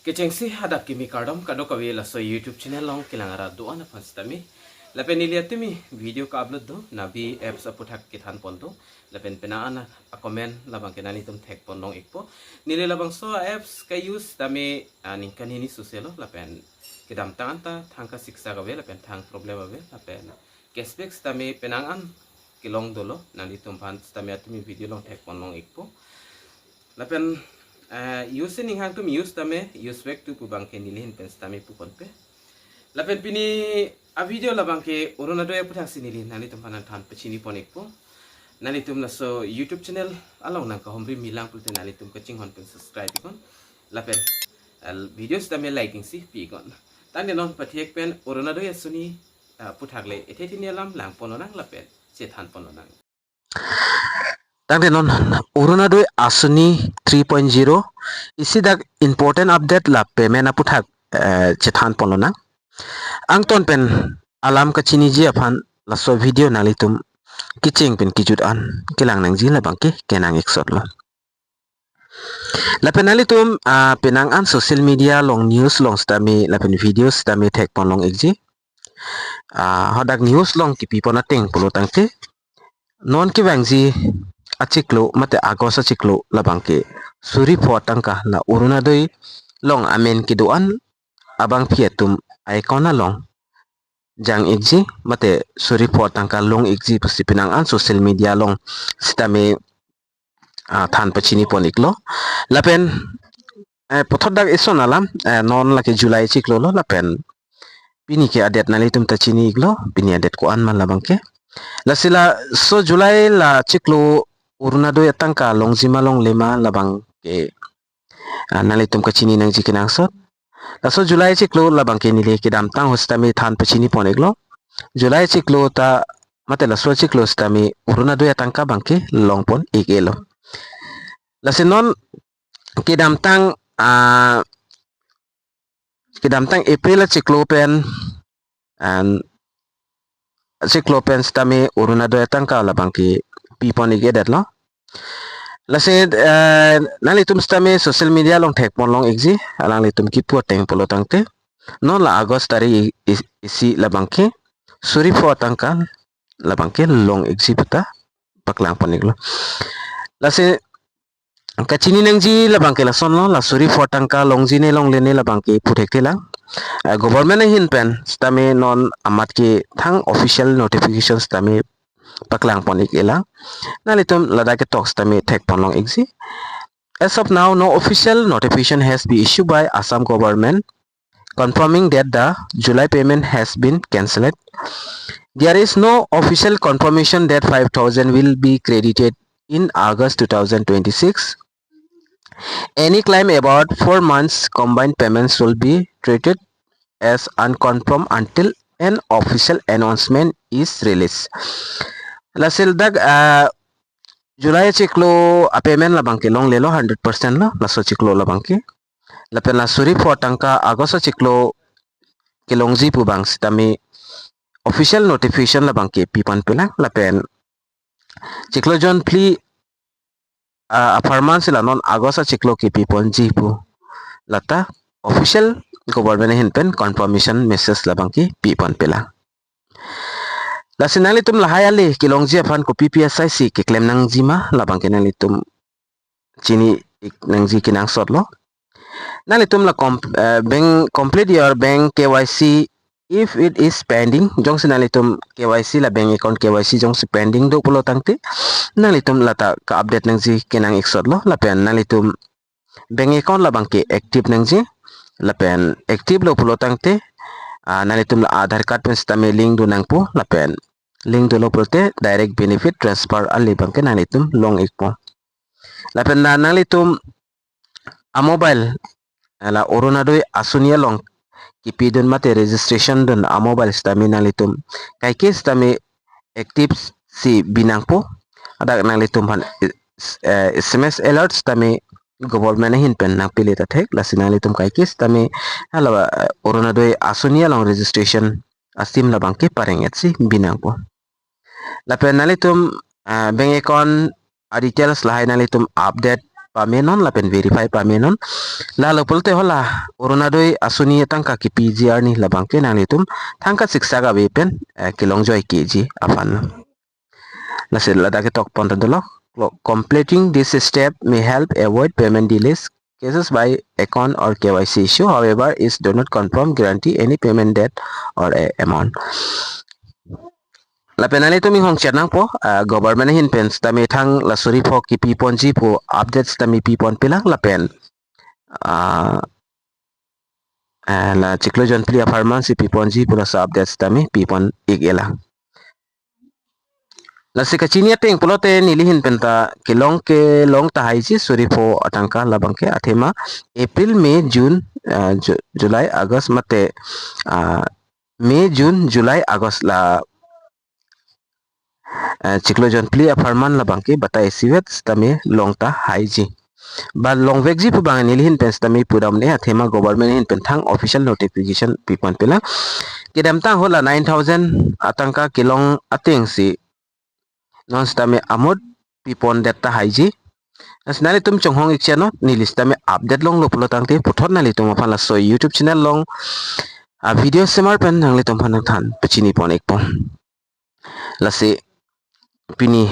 Kecengsi hadap kimi kardom kado kawi laso YouTube channel long kilangara doa na panstami. Lapen nilihatimi video ka upload do nabi apps aputhak kithan ponto. Lapen penaan a comment labang kenani tum tag pon long ikpo. Nili labang so apps ka use tami ningkan hini suselo lapen kedam tangan ta thangka siksa gawe lapen thang problem gawe lapen cashback tami penangan kilong dolo nani tum pan tami atimi video long tag pon long ikpo. Lapen use ning hang tum use tame use back tu pubang ke nilihin pens tame pupon pe lapen pini a video labang ke Orunodoi puthak sinilin nani tum panan than pechini ponik po nani tum na so YouTube channel along nang ka homri milang pulte nani tum kaching hon pen subscribe ikon lapen videos tame liking si pi ikon tan non pathek pen Orunodoi Asoni puthak le ethetini alam lang pononang lapen chethan pononang non Orunodoi Asoni 3.0 isi dak important update la payment aputhak chethan polona angton pen alam ka Chini ji aphan la so video nalitum kiching pen kijut an kilang nang ji la bangke kenang eksot lo la penalitum penang an social media long news long stami la pen videos stami tek pon long exji hodak news long ki pipona teng polo tangte non ki wangji Achiklo mate Agos Achiklo labangke suri potangka la Orunodoi long amen kiduan abang pietum icona long jang exi mate suri potangka long exi pasti penangan social media long sitame than pachini poniklo lapen pothodak ison alam non lake July Achiklo lo lapen pini ke adet nalitum tachini iglo pini adet ko an man labangke lasila so July la Achiklo Orunodoi tangka Longji malong lema labang ke nalitum ka Chini nang jikinang sot laso July Achiklo labang ke nile ke dam tang hostami than pachini poneglo July Achiklo ta mate laso Achiklo stami Orunodoi tangka bangke longpon ikelo lasinon ke dam tang April Achiklo pen Achiklo pen stami Orunodoi tangka labang ke pipon igedat lo lase nalitum stame social media long tek pon long exi alang litum ki poteng polo tangte non la Agos tari isi labangke suri fo tangka labangke long exi puta paklang poniglo lase ka Chini nangji labangke la son lo la suri fo tangka Longji ne long lene labangke puthek telang government hin pen stame non amat ke thang official notifications stame paklang ponik elang nalitum ladake talks tami tek ponlong exi as of now no official notification has been issued by Assam government confirming that the July payment has been cancelled. There is no official confirmation that 5,000 will be credited in August 2026. Any claim about 4 months combined payments will be treated as unconfirmed until an official announcement is released. Lasil dag July Achiklo payment labangke long lelo 100% lo laso Achiklo labangke lapen la suri potangka Agos Achiklo ke Longji pubang sitami official notification labangke pipan pelang lapen Achiklo John pli aparman sila non Agos Achiklo ke pipon jipu lata official government hinpen confirmation message labangke pipan pelang lasin nalitum lahayali kilongji aphan ko PPSI si ke claim nang jima labang ke nalitum Chini nang ji kinang sot lo nalitum la bank complete your bank KYC if it is pending jong sinalitum KYC la bank account KYC jong si pending do pulo tangte nalitum lata ka update nang ji kinang iksot lo lapen nalitum bank account labang ke active nang ji lapen active lo pulo tangte nalitum la Aadhaar card pen stame link do nang po lapen link do lo prote direct benefit transfer ali bangke nalitum long ikpo lapen nalitum a mobile la Orunodoi Asoni long kipidun mate registration dun a mobile stame nalitum kaike stame active si binang po ada nalitum SMS alert stame government hin pen nang pili tathek lasinalitum kaike stame hala Orunodoi Asoni long registration asim labangke parenget si binang po lapen nalitum bank account details lahay nalitum update pamenon lapen verify pamenon la lopolte hola Orunodoi Asoni tangka ki PGR ni labangke nang litum tangka siksa ga wepen ki Longji KG afan lase lada ke tok pon dolo completing this step may help avoid payment delays cases by account or KYC issue. However, is do not confirm guarantee any payment date or amount. La penali to mi hong chenang po government hin pens tami thang la suri po ki pipon ji po updates tami pipon pilang la pen la chiklo jon plia farman si pipon ji po sa updates tami pipon igela la si ka Chini teng pulote nilihin penta ke long ta haiji suri po atangka labangke athema April May June July August mate May June July August la chiklo jon pli farman labangke batai siwet stame long ta haiji ba long vegji pu bang nilihin pens tami pudam ne athema government hin penthang official notification pipon pela kedam tang hola 9000 atangka kilong ateng si non stame amod pipon data haiji asnali tum chonghong ik channel ni lista me update long lo pulo tangte puthot na li tum aphan la so YouTube channel long video semar pen nang li tum phan than pachini pon ek pon la se pini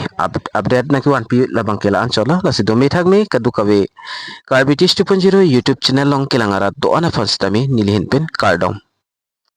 update na ki wan pi labang kela an chola la se domi thak me kadu kawe karbitis 2.0 YouTube channel long kelangara do ana first tami nilihin pen kardom